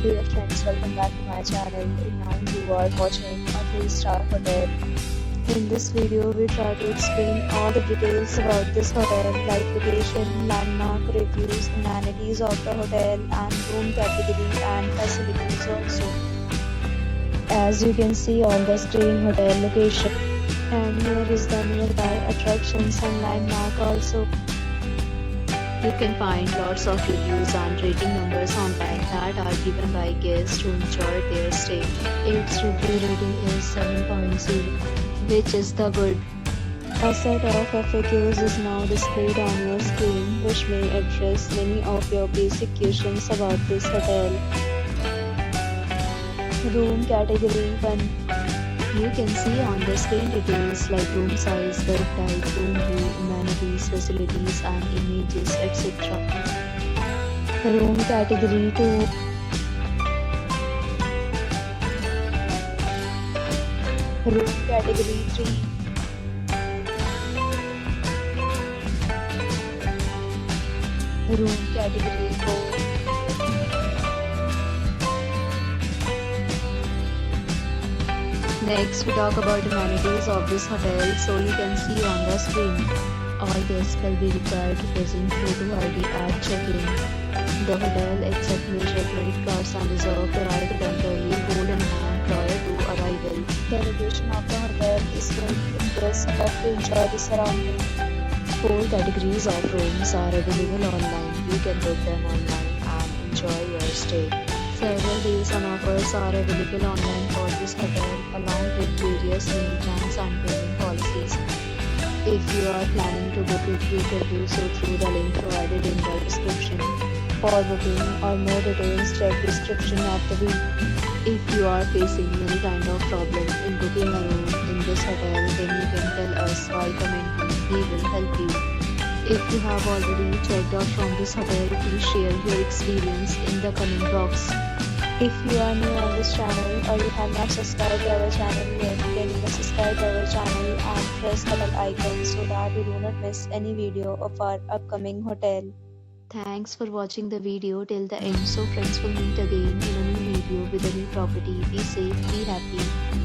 Dear friends, welcome back to my channel. Now you are watching a 3-star hotel. In this video, we try to explain all the details about this hotel, like location, landmark, reviews, amenities of the hotel, and room category and facilities also. As you can see on the screen, hotel location, and here is the nearby attractions and landmark also. You can find lots of reviews and rating numbers online that are given by guests who enjoy their stay. Its review rating is 7.0, which is the good. A set of FAQs is now displayed on your screen, which may address many of your basic questions about this hotel. Room category 1. You can see on the screen details like room size, bed type, room view, amenities, facilities and images, etc. Room category 2. Room category 3. Room category 4. Next, we talk about amenities of this hotel. So you can see on the screen, all guests will be required to present photo ID at check-in. The hotel accepts major credit cards and reserves the right to temporarily hold an amount prior to arrival. The location of the hotel is good if guests love to enjoy the surroundings. 4 categories of rooms are available online. You can book them online and enjoy your stay. Several deals and offers are available online for this hotel, along with various meal plans and payment policies. If you are planning to book it, you can do so through the link provided in the description. For booking or more details, check description of the video. If you are facing any kind of problem in booking a room in this hotel, then you can tell us by commenting. We will help you. If you have already checked out from this hotel, please share your experience in the comment box. If you are new on this channel or you have not subscribed our channel yet, then you can subscribe our channel and press the bell icon so that you do not miss any video of our upcoming hotel. Thanks for watching the video till the end. So friends, will meet again in a new video with a new property. Be safe, be happy.